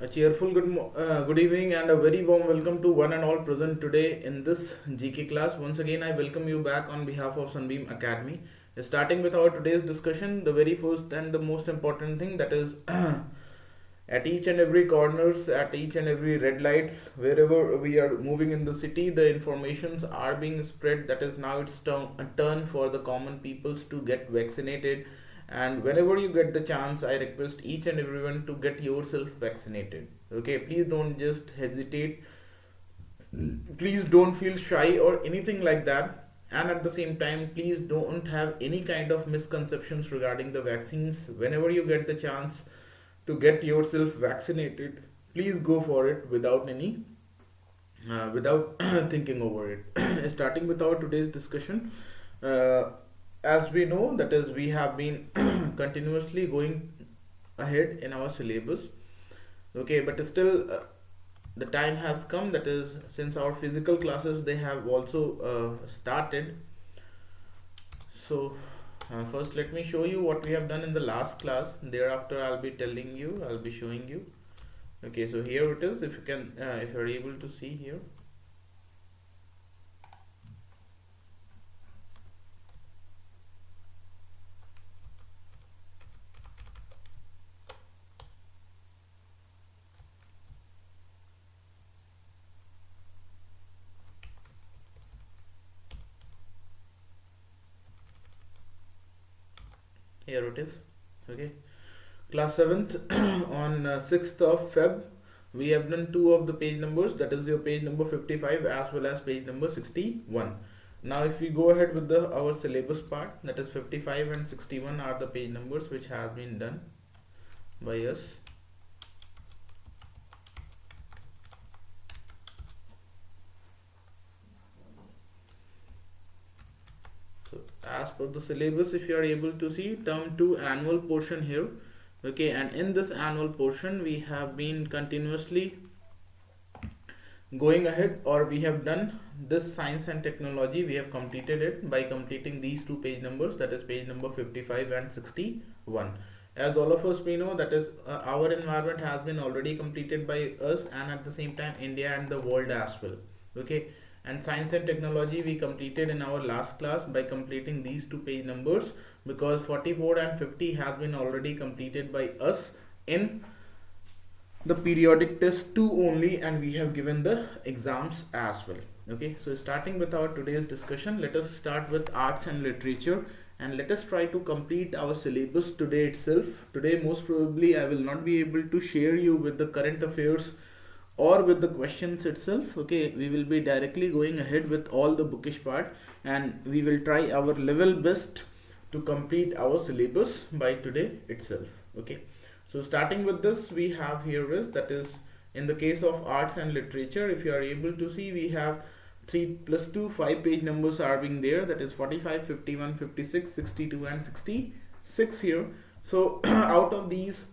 A cheerful good evening and a very warm welcome to one and all present today in this GK class. Once again, I welcome you back on behalf of Sunbeam Academy. Starting with our today's discussion, the very first and the most important thing, that is at each and every corners, at each and every red lights, wherever we are moving in the city, the informations are being spread. That is now it's a turn for the common peoples to get vaccinated, and whenever you get the chance, I request each and everyone to get yourself vaccinated. Okay, please don't just hesitate, please don't feel shy or anything like that, and at the same time please don't have any kind of misconceptions regarding the vaccines. Whenever you get the chance to get yourself vaccinated, please go for it without any without thinking over it. Starting with our today's discussion, uh, as we know, that is we have been continuously going ahead in our syllabus. Okay, but still the time has come, that is since our physical classes they have also started. So first let me show you what we have done in the last class. Thereafter I'll be showing you. Okay, so here it is. If you can if you're able to see here. Here it is. Okay, class 7th on 6th of Feb, we have done two of the page numbers, that is your page number 55 as well as page number 61. Now if we go ahead with the our syllabus part, that is 55 and 61 are the page numbers which has been done by us. As per the syllabus, if you are able to see, term 2 annual portion here. Okay, and in this annual portion we have been continuously going ahead, or we have done this science and technology. We have completed it by completing these two page numbers, that is page number 55 and 61. As all of us we know, that is our environment has been already completed by us, and at the same time India and the world as well. Okay, and science and technology we completed in our last class by completing these two page numbers, because 44 and 50 have been already completed by us in the periodic test 2 only, and we have given the exams as well. Okay, so starting with our today's discussion, let us start with arts and literature, and let us try to complete our syllabus today itself. Today most probably I will not be able to share you with the current affairs or with the questions itself. Okay, we will be directly going ahead with all the bookish part, and we will try our level best to complete our syllabus by today itself. Okay, so starting with this, we have here is, that is in the case of arts and literature, if you are able to see, we have 3 plus 2 5 page numbers are being there, that is 45, 51, 56, 62 and 66 here. So out of these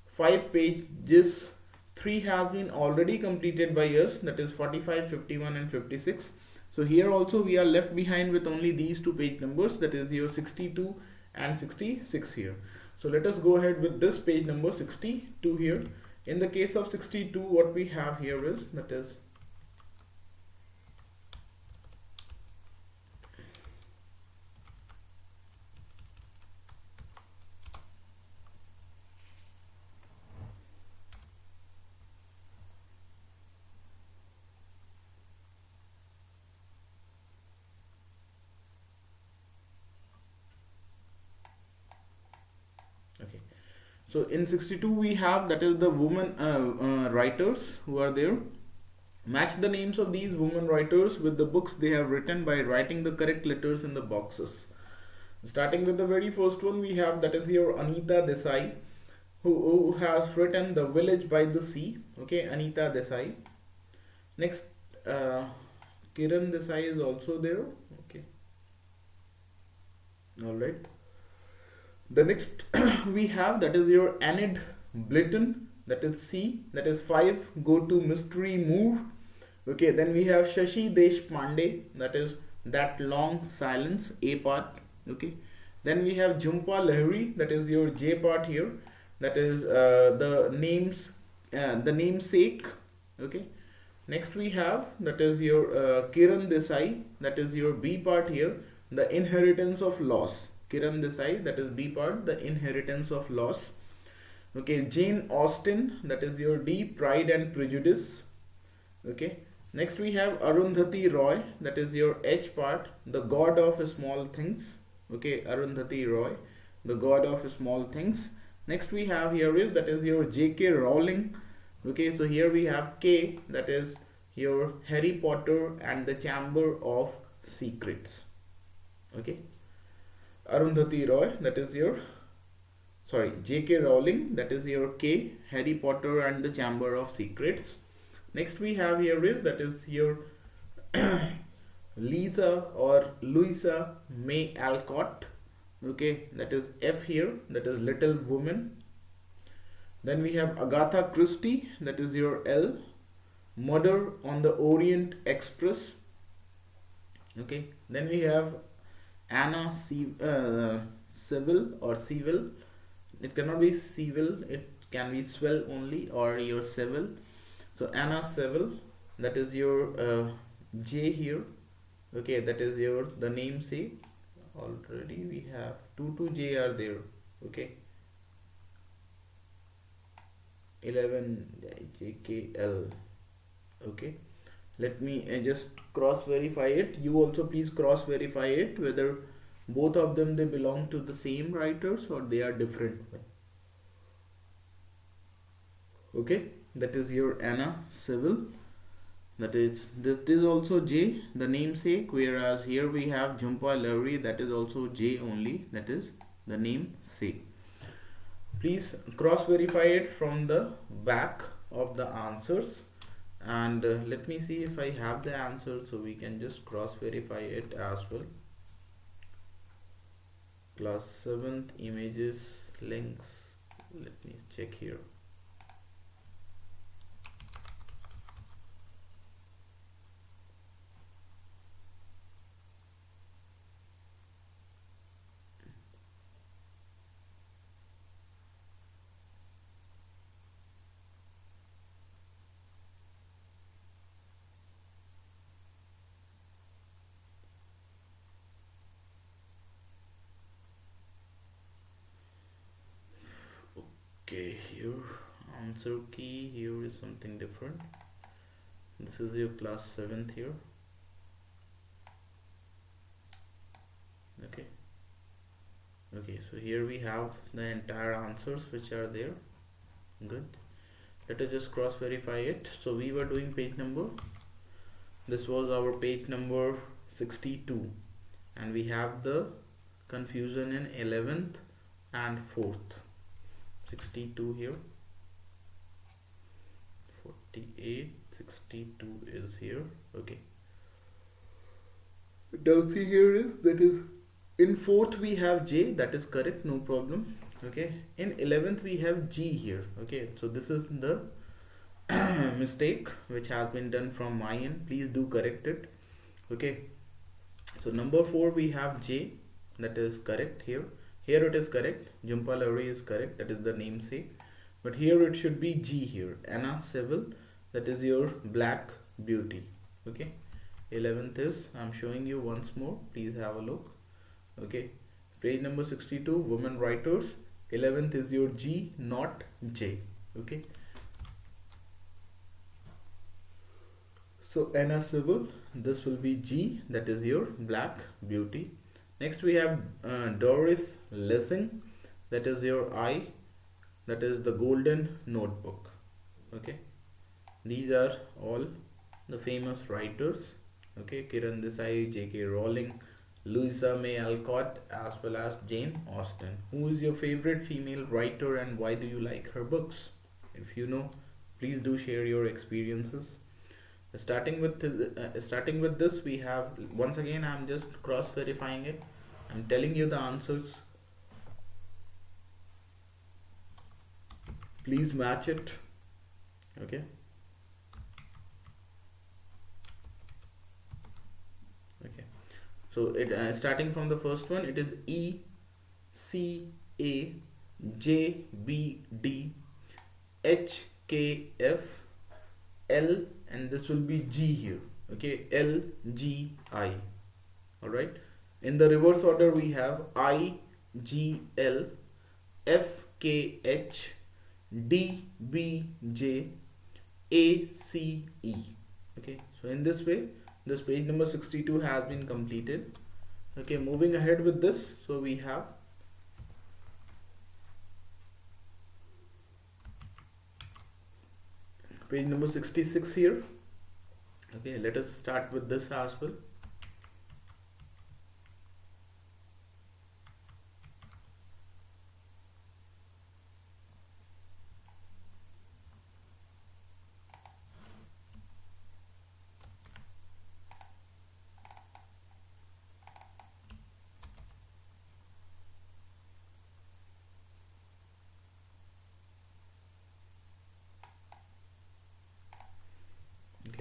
5 pages, 3 have been already completed by us, that is 45, 51 and 56. So here also we are left behind with only these two page numbers, that is your 62 and 66 here. So let us go ahead with this page number 62 here. In the case of 62, what we have here is, that is okay. So in 62 we have, that is the women writers who are there. Match the names of these women writers with the books they have written by writing the correct letters in the boxes. Starting with the very first one, we have, that is here Anita Desai, who has written The Village by the Sea. Okay, Anita Desai. Next, Kiran Desai is also there. Okay, all right. The next we have, that is your Enid Blyton, that is C, that is 5 Go to Mystery Move. Okay, then we have Shashi Deshpande, that is That Long Silence, A part. Okay, then we have Jhumpa Lahiri, that is your J part here, that is the names the namesake. Okay. Next we have, that is your Kiran Desai, that is your B part here, the inheritance of loss. Kiran Desai, that is B part, the inheritance of loss. Okay, Jane Austen, that is your D, Pride and Prejudice. Okay. Next we have Arundhati Roy, that is your H part, the god of small things. Okay, Arundhati Roy, the god of small things. Next we have here is, that is your J.K. Rowling. Okay, so here we have K, that is your Harry Potter and the Chamber of Secrets. Okay, Arundhati Roy, that is your, sorry, J.K. Rowling, that is your K, Harry Potter and the Chamber of Secrets. Next we have here is, that is your Lisa or Louisa May Alcott. Okay, that is F here, that is Little Woman. Then we have Agatha Christie, that is your L, Murder on the Orient Express. Okay, then we have Anna Seville or Seville. It cannot be Seville, it can be Swell only, or your Seville. So Anna Seville, that is your J here. Okay, that is your the namesake. Already we have 2 J are there. Okay, 11 JKL. Okay, let me just cross verify it. You also please cross verify it whether both of them they belong to the same writers or they are different. Okay, that is your Anna Seville. That is, this is also J, the namesake, whereas here we have Jhumpa Lahiri, that is also J only, that is the namesake. Please cross verify it from the back of the answers, and let me see if I have the answer so we can just cross verify it as well. Class 7th images links, let me check here. Okay, here answer key here is something different. This is your class 7th here. Okay, so here we have the entire answers which are there. Good, let us just cross verify it. So we were doing page number, this was our page number 62, and we have the confusion in 11th and 4th. 62 here, 48, 62 is here. Okay, now see here is, that is in 4th we have J, that is correct, no problem. Okay, in 11th we have G here. Okay, so this is the mistake which has been done from my end, please do correct it. Okay, so number 4 we have J, that is correct here. Here it is correct, Jhumpa Lahiri is correct, that is the namesake, but here it should be G here, Anna Seville, that is your Black Beauty. Okay, 11th is, I am showing you once more, please have a look. Okay, page number 62, women writers, 11th is your G, not J. Okay, so Anna Seville, this will be G, that is your Black Beauty. Next we have Doris Lessing, that is your I, that is the Golden Notebook. Okay, these are all the famous writers. Okay, Kiran Desai, J.K. Rowling, Louisa May Alcott, as well as Jane Austen. Who is your favorite female writer and why do you like her books? If you know, please do share your experiences. Starting with this, we have, once again I'm just cross verifying it, I'm telling you the answers, please match it. Okay, so it starting from the first one, it is E C A J B D H K F L, and this will be G here. Okay, L G I. All right. In the reverse order, we have I G L F K H D B J A C E. Okay, so in this way, this page number 62 has been completed. Okay, moving ahead with this, so we have page number 66 here. Okay, let us start with this as well.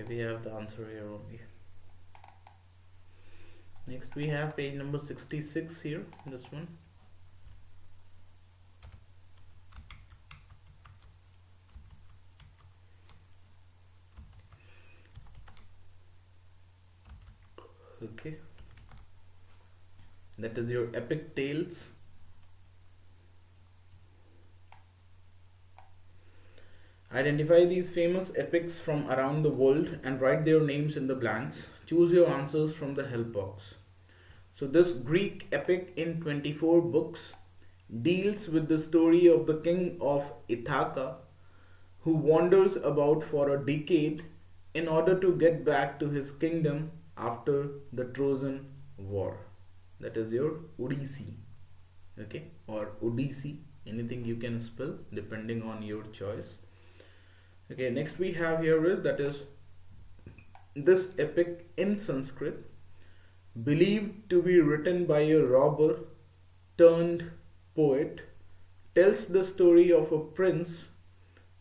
Okay, we have the answer here only. Next we have page number 66 here, this one. Okay, that is your epic tales. Identify these famous epics from around the world and write their names in the blanks. Choose your answers from the help box. So this Greek epic in 24 books deals with the story of the king of Ithaca, who wanders about for a decade in order to get back to his kingdom after the Trojan War. That is your Odyssey. Okay, or Odyssey, anything you can spell depending on your choice. Okay, next we have here is, that is, this epic in Sanskrit, believed to be written by a robber turned poet, tells the story of a prince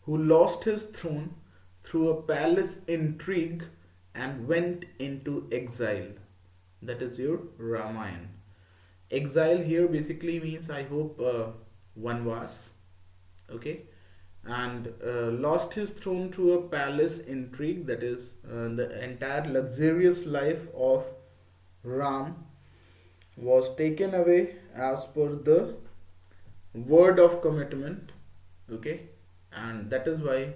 who lost his throne through a palace intrigue and went into exile. That is your Ramayana. Exile here basically means, I hope, Vanvas. Okay, and lost his throne through a palace intrigue. That is, the entire luxurious life of Ram was taken away as per the word of commitment. Okay, and that is why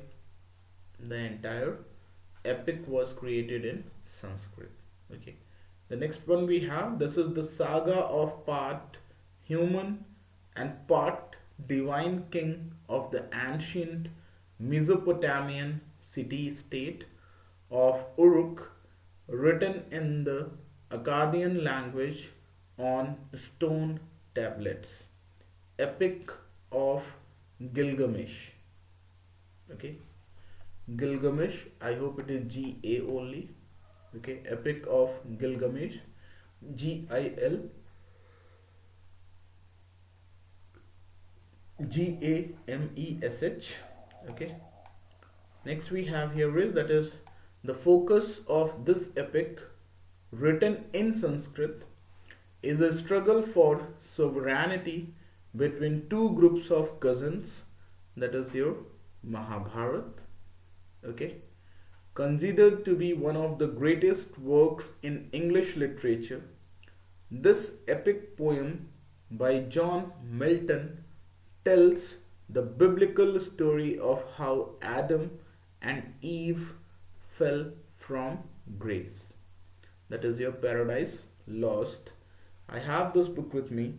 the entire epic was created in Sanskrit. Okay, the next one we have, this is the saga of part human and part divine king of the ancient Mesopotamian city-state of Uruk, written in the Akkadian language on stone tablets. Epic of Gilgamesh. Okay, Gilgamesh, I hope it is G-A only. Okay, Epic of Gilgamesh, G-I-L G-A-M-E-S-H. Okay, next we have here is, that is, the focus of this epic written in Sanskrit is a struggle for sovereignty between two groups of cousins. That is your Mahabharat. Okay, considered to be one of the greatest works in English literature. This epic poem by John Milton tells the biblical story of how Adam and Eve fell from grace. That is your Paradise Lost. I have this book with me.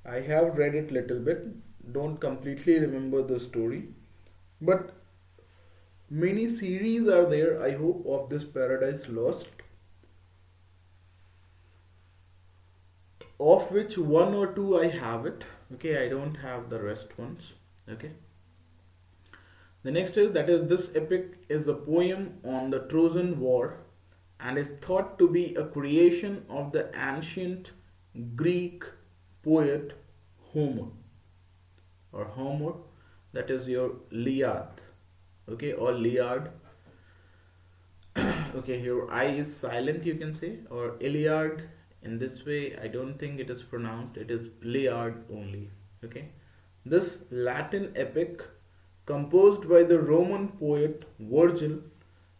I have read it little bit. Don't completely remember the story, but many series are there, I hope, of this Paradise Lost, of which one or two I have it. Okay, I don't have the rest ones. Okay, the next is, that is, this epic is a poem on the Trojan War and is thought to be a creation of the ancient Greek poet Homer, or Homer, that is your Iliad. Okay, or Iliad. Okay, here I is silent, you can say, or Iliad. In this way, I don't think it is pronounced. It is Iliad only. Okay, this Latin epic composed by the Roman poet Virgil,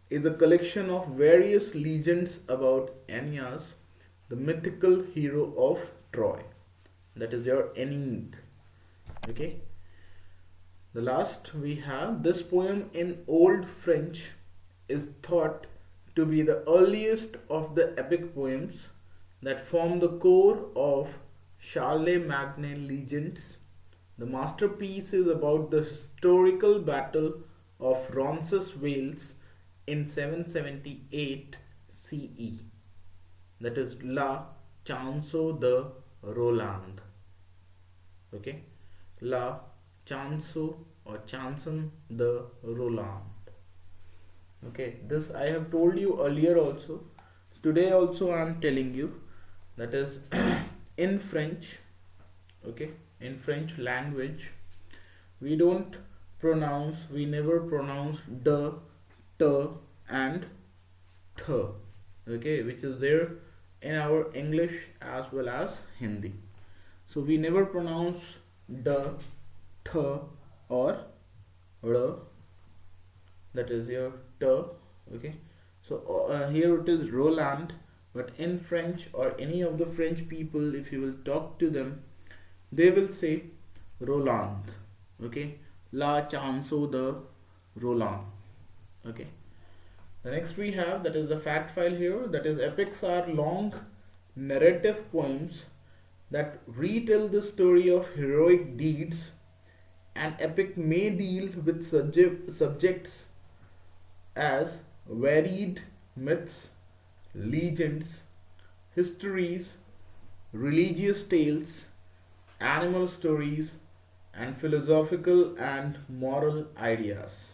is a collection of various legends about Aeneas, the mythical hero of Troy. That is your Aeneid. Okay. The last we have this poem in Old French is thought to be the earliest of the epic poems that form the core of Charlemagne legends. The masterpiece is about the historical battle of Roncesvalles in 778 CE. That is La Chanson de Roland. Okay, La Chanson or Chanson de Roland. Okay, this I have told you earlier also. Today also I am telling you, that is in French. Okay, in French language we never pronounce de, t and th. Okay, which is there in our English as well as Hindi. So we never pronounce de, th or r. That is your t. Okay, so here it is Roland, but in French or any of the French people, if you will talk to them, they will say Roland. Okay, La Chanson de Roland. Okay, the next we have, that is the fact file here, that is epics are long narrative poems that retell the story of heroic deeds. An epic may deal with subjects as varied myths, legends, histories, religious tales, animal stories, and philosophical and moral ideas.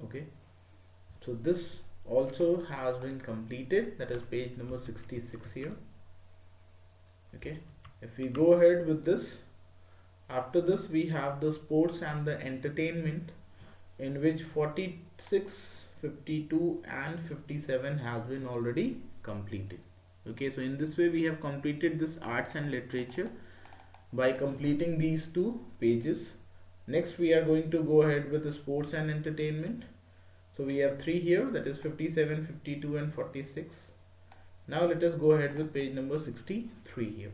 Okay, so this also has been completed, that is page number 66 here. Okay, if we go ahead with this, after this we have the sports and the entertainment, in which 46, 52 and 57 has been already completed. Okay, so in this way we have completed this arts and literature by completing these two pages. Next we are going to go ahead with the sports and entertainment. So we have three here, that is 57, 52 and 46. Now let us go ahead with page number 63 here.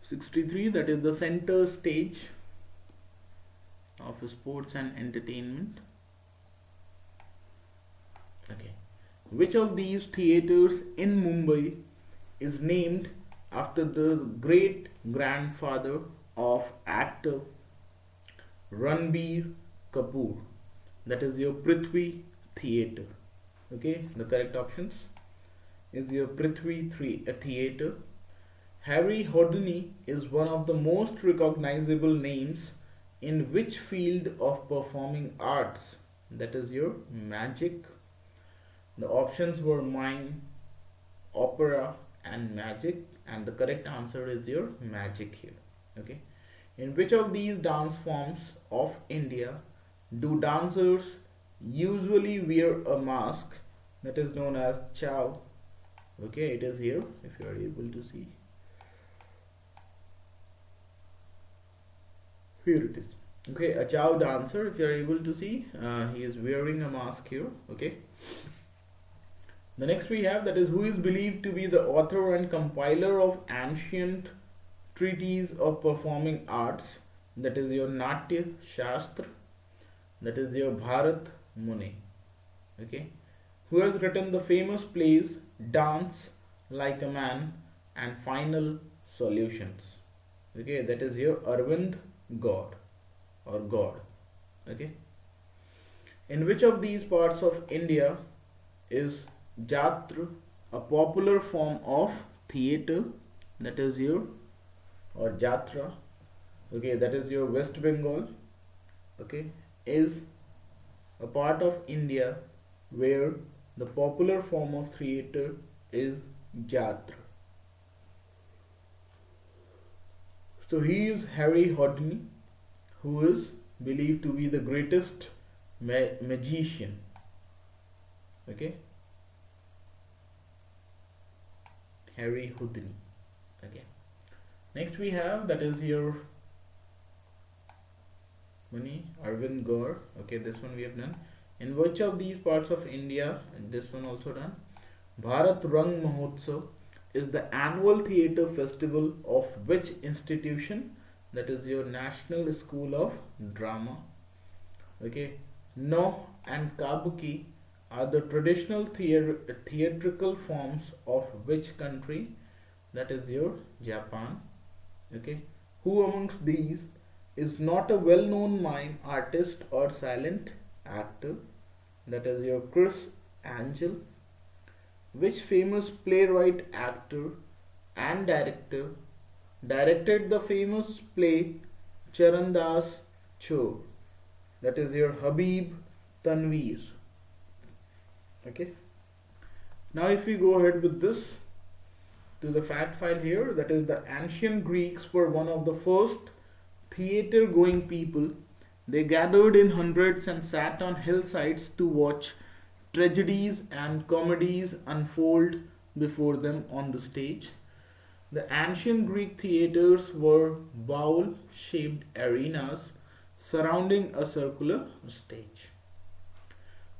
'63, that is the center stage of sports and entertainment. Okay, which of these theaters in Mumbai is named after the great grandfather of actor Ranbir Kapoor? That is your Prithvi Theatre. Okay, the correct options is your Prithvi Theatre. Harry Houdini is one of the most recognizable names in which field of performing arts? That is your magic. The options were mime, opera and magic, and the correct answer is your magic here. Okay, in which of these dance forms of India do dancers usually wear a mask that is known as chow? Okay, it is here if you are able to see. Here it is. Okay, a chow dancer, if you are able to see, he is wearing a mask here. Okay, the next we have, that is who is believed to be the author and compiler of ancient treatise of performing arts? That is your Natya Shastra. That is your Bharat Muni. Okay, who has written the famous plays Dance Like a Man and Final Solutions? Okay, that is your Arvind God or God. Okay, in which of these parts of India is Jatra a popular form of theatre? That is your, or Jatra. Okay, that is your West Bengal. Okay, is a part of India where the popular form of theatre is jatra. So he is Harry Houdini, who is believed to be the greatest magician. Okay, Harry Houdini. Okay, next we have, that is your Mani Arvind Gaur. Okay, this one we have done. In which of these parts of India, and this one also done, Bharat Rang Mahotsav is the annual theatre festival of which institution? That is your National School of Drama. Okay, No and Kabuki are the traditional theatrical forms of which country? That is your Japan. Okay, who amongst these is not a well-known mime artist or silent actor? That is your Chris Angel. Which famous playwright, actor and director directed the famous play Charandas Chor? That is your Habib Tanveer. Okay, now if we go ahead with this to the fact file here, that is the ancient Greeks were one of the first theater going people. They gathered in hundreds and sat on hillsides to watch tragedies and comedies unfold before them on the stage. The ancient Greek theaters were bowl shaped arenas surrounding a circular stage.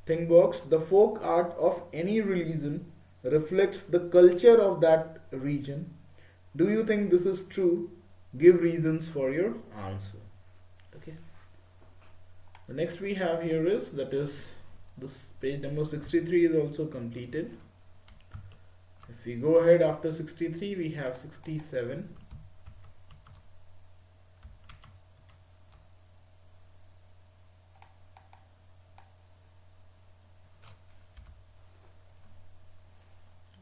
Think box, the folk art of any religion reflects the culture of that region. Do you think this is true? Give reasons for your answer. Okay. The next we have here is, that is this page number 63 is also completed. If we go ahead after 63, we have 67.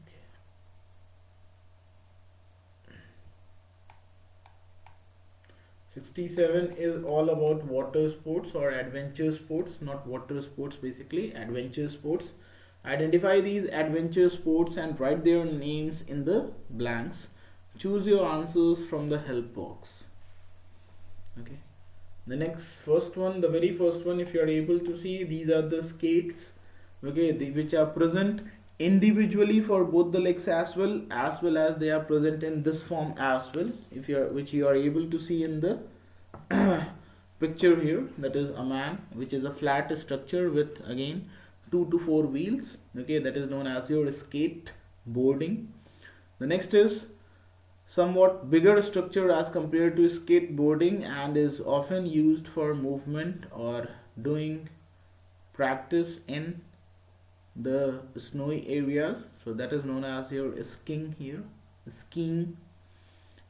Okay. 67 is all about water sports or adventure sports, not water sports, basically adventure sports. Identify these adventure sports and write their names in the blanks. Choose your answers from the help box. Okay, the very first one, if you are able to see, these are the skates, okay, which are present individually for both the legs as well as they are present in this form as well, which you are able to see in the picture here. That is a man, which is a flat structure with again 2 to 4 wheels. Okay, that is known as your skateboarding. The next is somewhat bigger structure as compared to skateboarding and is often used for movement or doing practice in the snowy areas. So that is known as your skiing here, skiing.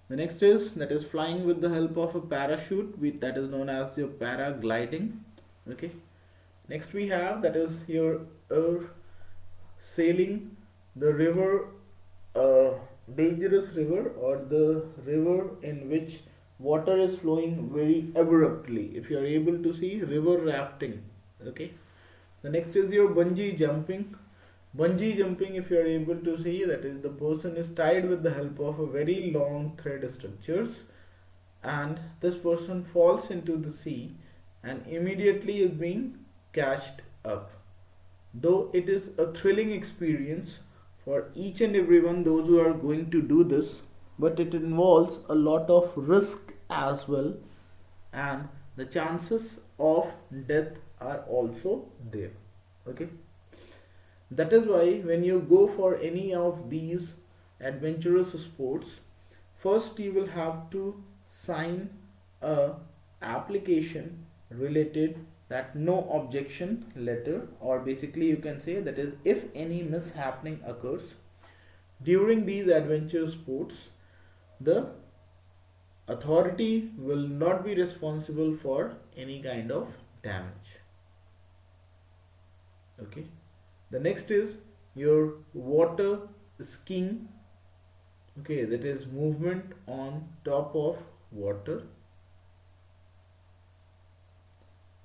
The next is, that is flying with the help of a parachute, that is known as your paragliding. Okay, next we have, that is your sailing the river, dangerous river, or the river in which water is flowing very abruptly. If you are able to see, river rafting. Okay, the next is your bungee jumping. Bungee jumping, if you are able to see, that is the person is tied with the help of a very long thread structures, and this person falls into the sea and immediately is being catched up. Though it is a thrilling experience for each and everyone, those who are going to do this, but it involves a lot of risk as well, and the chances of death are also there. Okay, that is why when you go for any of these adventurous sports, first you will have to sign a application related, that no objection letter, or basically you can say, that is, if any mishappening occurs during these adventure sports, the authority will not be responsible for any kind of damage. Okay, the next is your water skiing. Okay, that is movement on top of water,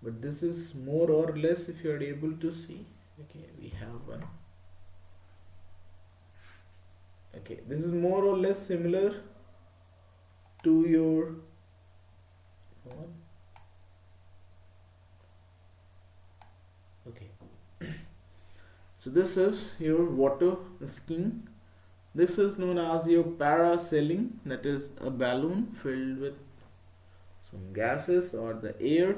but this is more or less, if you are able to see, Okay, we have one. Okay, this is more or less similar to your one. Okay, so this is your water skiing. This is known as your parasailing, that is a balloon filled with some gases or the air,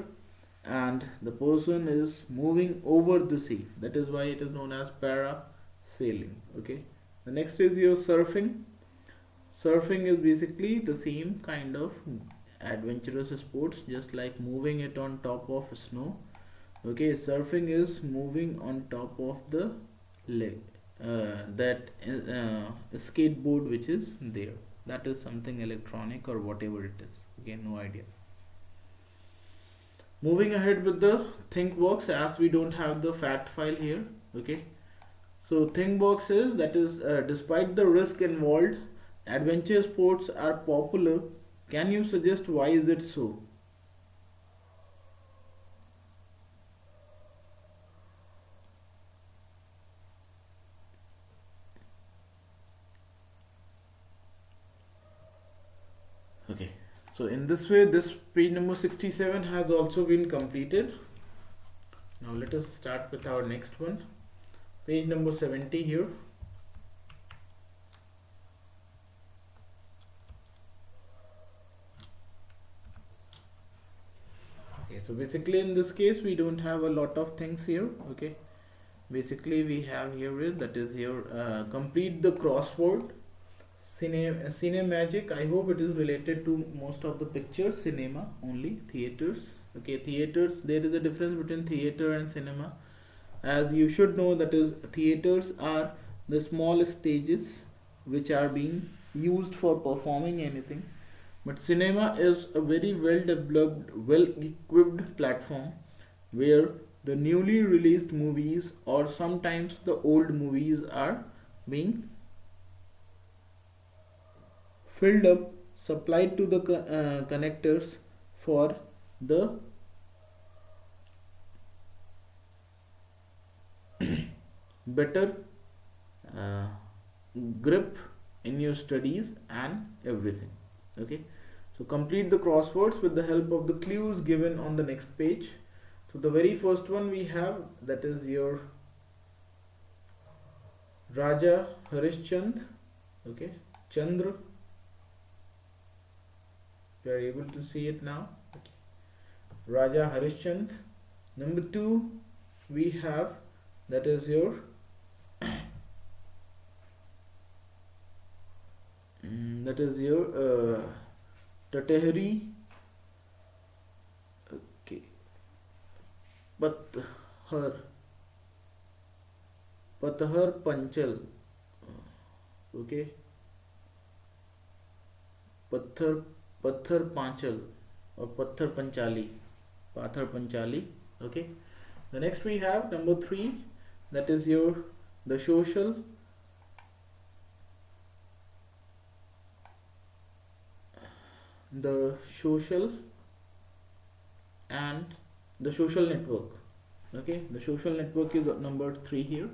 and the person is moving over the sea. That is why it is known as parasailing. Okay, the next is your surfing. Surfing is basically the same kind of adventurous sports, just like moving it on top of snow. Okay, surfing is moving on top of the leg, that skateboard which is there. That is something electronic or whatever it is. Okay, no idea. Moving ahead with the think box, as we don't have the fact file here. Okay, so think box is, that is, despite the risk involved, adventure sports are popular. Can you suggest why is it so? Okay, so in this way, this page number 67 has also been completed. Now let us start with our next one, page number 70 here. Okay, so basically in this case we don't have a lot of things here. Okay, basically we have here is, that is here, complete the crossword. Cine magic, I hope it is related to most of the pictures. Cinema only, theaters. Okay, theaters, there is a difference between theater and cinema, as you should know. That is, theaters are the small stages which are being used for performing anything, but cinema is a very well developed, well equipped platform where the newly released movies or sometimes the old movies are being filled up, supplied to the connectors for the better uh, grip in your studies and everything. Okay, so complete the crosswords with the help of the clues given on the next page. So the very first one we have, that is your Raja Harishchand. Okay, Chandra, you are able to see it now. Okay. Raja Harishchand. Number 2 we have, that is your that is your Tatehri. Okay, Pathar Panchal. Okay, Pathar Panchal or Pathar Panchali. Okay, the next we have number 3, that is your the social and the social network. Okay, the social network is number 3 here.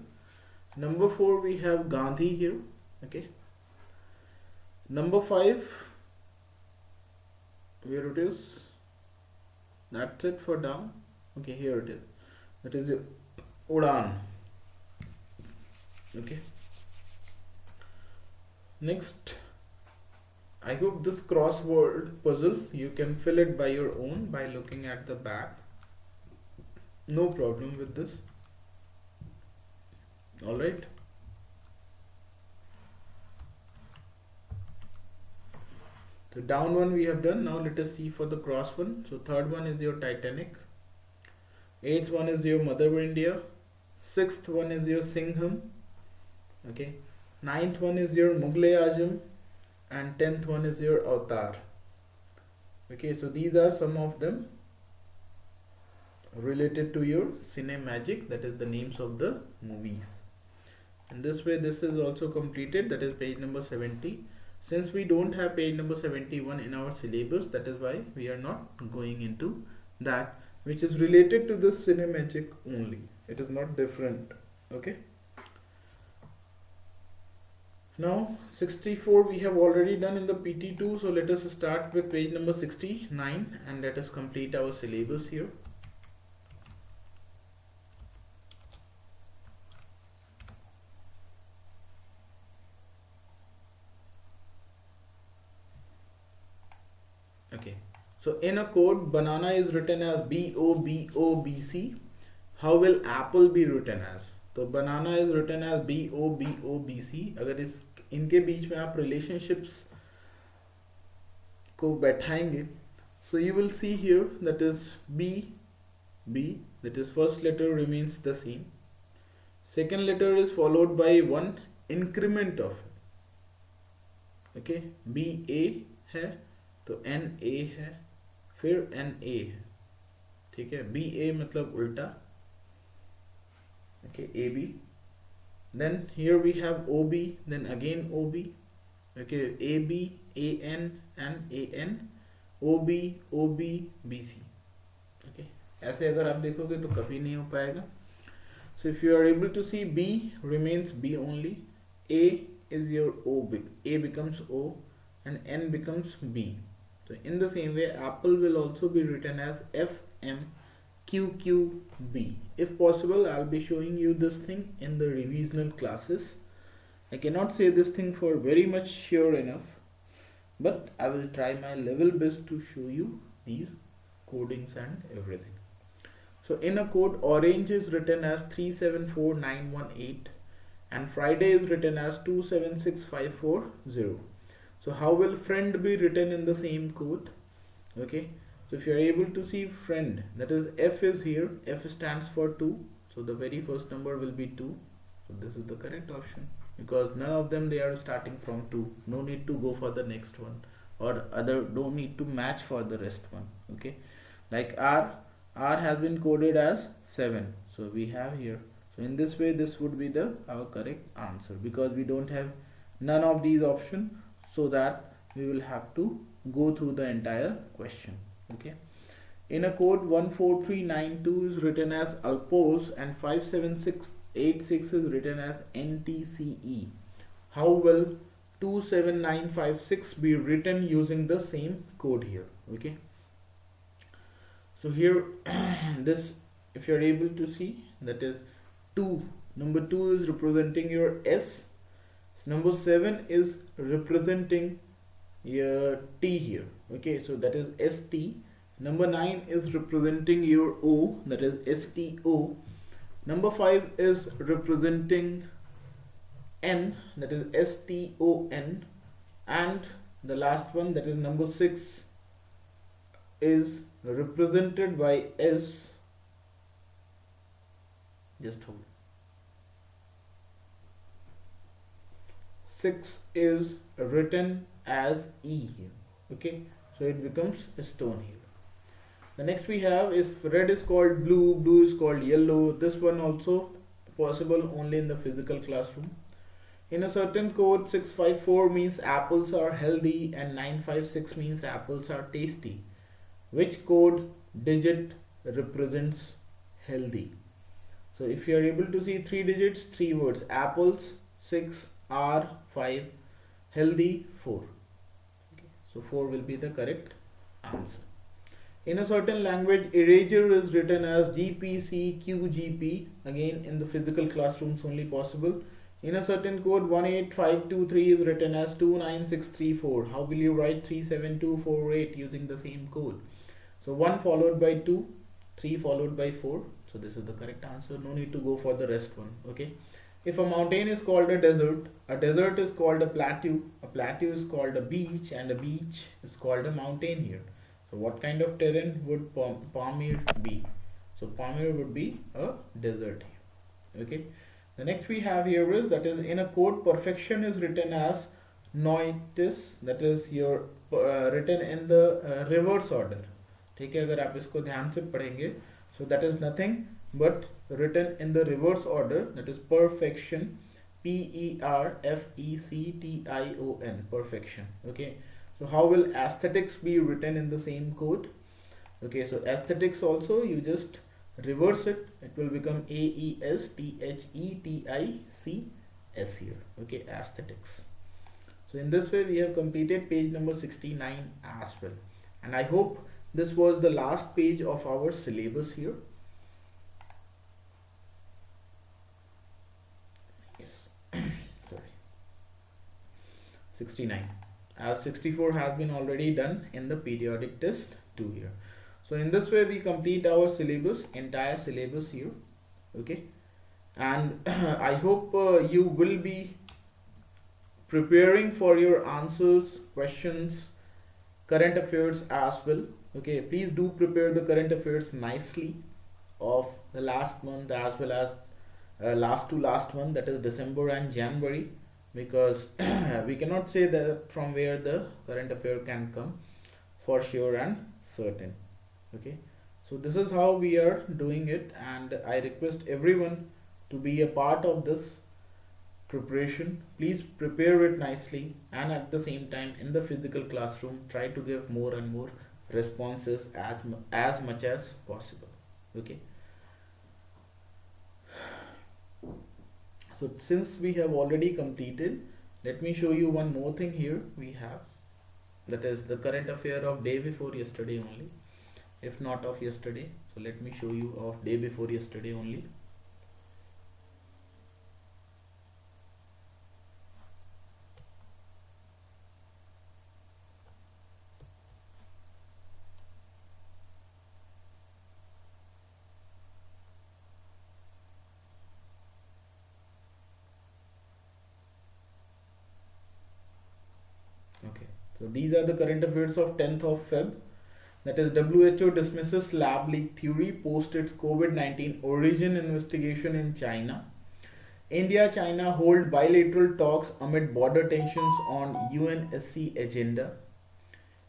Number 4 we have Gandhi here. Okay, number 5, where it is, that's it for down. Okay, here it is, that is your Udan. Okay, next, I hope this crossword puzzle you can fill it by your own by looking at the back. No problem with this. Alright. So down one we have done. Now let us see for the cross one. So third one is your Titanic. Eighth one is your Mother India. Sixth one is your Singham. Okay. Ninth one is your Mughal-e-Azam. And 10th one is your Avatar. Okay, so these are some of them related to your cine magic, that is the names of the movies. In this way this is also completed, that is page number 70. Since we don't have page number 71 in our syllabus, that is why we are not going into that, which is related to the cine magic only. it is not different. Okay, now 64 we have already done in the PT2, so let us start with page number 69 and let us complete our syllabus here. Okay, so in a code, banana is written as BOBOBC. How will apple be written as? तो banana is written as BOBOBC. अगर इस इनके बीच में आप relationships को बैठाएंगे, so you will see here that is B, that is first letter remains the same. Second letter is followed by one increment of, okay, BA है तो NA है, फिर NA है, ठीक है. BA मतलब उल्टा, okay, AB. Then here we have OB, then again OB, okay, AB, AN and AN, OB, OB, BC. Okay, ऐसे अगर आप देखोगे तो कभी नहीं हो पाएगा. So if you are able to see, B remains B only, A is your O, A becomes O and N becomes B. So in the same way, apple will also be written as FMQQB. If possible, I'll be showing you this thing in the revisional classes. I cannot say this thing for very much sure enough, but I will try my level best to show you these codings and everything. So in a code, orange is written as 374918 and Friday is written as 276540. So how will friend be written in the same code? Okay, so if you are able to see friend, that is F is here, F stands for 2, so the very first number will be 2. So this is the correct option, because none of them they are starting from 2. No need to go for the next one, or other don't need to match for the rest one. Okay, like R has been coded as 7, so we have here. So in this way, this would be our correct answer, because we don't have none of these options, so that we will have to go through the entire question. Okay, in a code, 14392 is written as Alpos and 57686 is written as NTCE. How will 27956 be written using the same code here? Okay, so here this, if you are able to see, that is 2, number 2 is representing your S, number 7 is representing your T here. Okay, so that is ST. Number 9 is representing your O, that is STO. Number 5 is representing N, that is STON. And the last one, that is number 6, is represented by S. Just hold. 6 is written as E here. Okay, so it becomes a stone here. The next we have is red is called blue, blue is called yellow. This one also possible only in the physical classroom. In a certain code, 654 means apples are healthy and 956 means apples are tasty. Which code digit represents healthy? So if you are able to see 3 digits, 3 words, apples 6, R 5, healthy 4. Okay, so 4 will be the correct answer. In a certain language, eraser is written as GPCQGP, again in the physical classrooms only possible. In a certain code, 18523 is written as 29634. How will you write 37248 using the same code? So 1 followed by 2, 3 followed by 4. So this is the correct answer. No need to go for the rest one. Okay. If a mountain is called a desert is called a plateau is called a beach, and a beach is called a mountain here. So what kind of terrain would Pamir be? So Pamir would be a desert here. Okay. The next we have here is, that is in a code, perfection is written as noitis, that is your written in the reverse order. ठीक है, अगर आप इसको ध्यान से पढ़ेंगे, so that is nothing but written in the reverse order, that is perfection, PERFECTION, perfection. Okay, so how will aesthetics be written in the same code? Okay, so aesthetics also you just reverse it, it will become AESTHETICS here. Okay, aesthetics. So in this way we have completed page number 69 as well, and I hope this was the last page of our syllabus here. Yes. Sorry, 69, as 64 has been already done in the periodic test 2 here. So in this way we complete our syllabus, entire syllabus here. Okay, and I hope you will be preparing for your answers, questions, current affairs as well. Okay, please do prepare the current affairs nicely of the last month as well as last to last month, that is December and January, because we cannot say that from where the current affair can come for sure and certain. Okay, so this is how we are doing it, and I request everyone to be a part of this preparation. Please prepare it nicely, and at the same time in the physical classroom try to give more and more responses as much as possible. Okay, so since we have already completed, let me show you one more thing here we have, that is the current affair of day before yesterday only, if not of yesterday. So let me show you of day before yesterday only. Okay, so these are the current affairs of 10th of Feb. That is, WHO dismisses lab leak theory post its COVID-19 origin investigation in China. India-China hold bilateral talks amid border tensions on UNSC agenda.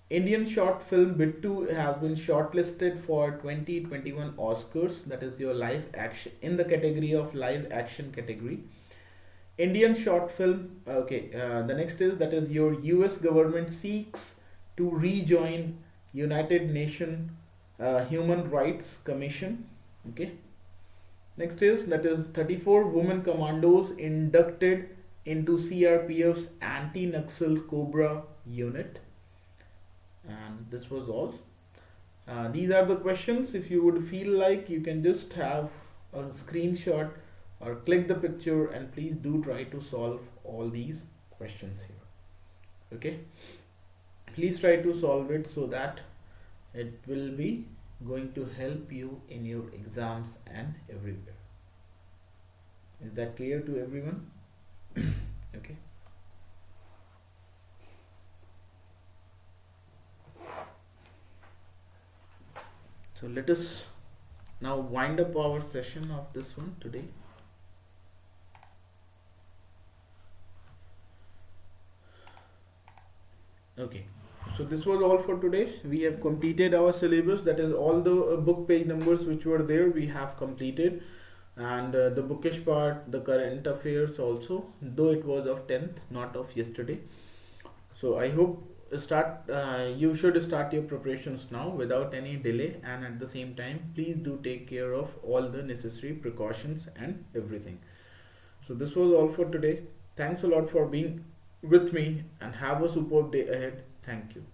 Indian short film Bit 2 has been shortlisted for 2021 Oscars, that is your live action, in the category of live action category. Indian short film, the next is, that is your US government seeks to rejoin United Nations Human Rights Commission. Okay, next is, that is 34 women commandos inducted into CRPF's anti-Naxal Cobra unit. And this was all. These are the questions. If you would feel like, you can just have a screenshot or click the picture, and please do try to solve all these questions here. Okay, please try to solve it so that it will be going to help you in your exams and everywhere. Is that clear to everyone? Okay. So let us now wind up our session of this one today. Okay, so this was all for today. We have completed our syllabus, that is all the book page numbers which were there we have completed, and the bookish part, the current affairs also, though it was of 10th, not of yesterday. So I hope you should start your preparations now without any delay, and at the same time please do take care of all the necessary precautions and everything. So this was all for today. Thanks a lot for being with me, and have a superb day ahead. Thank you.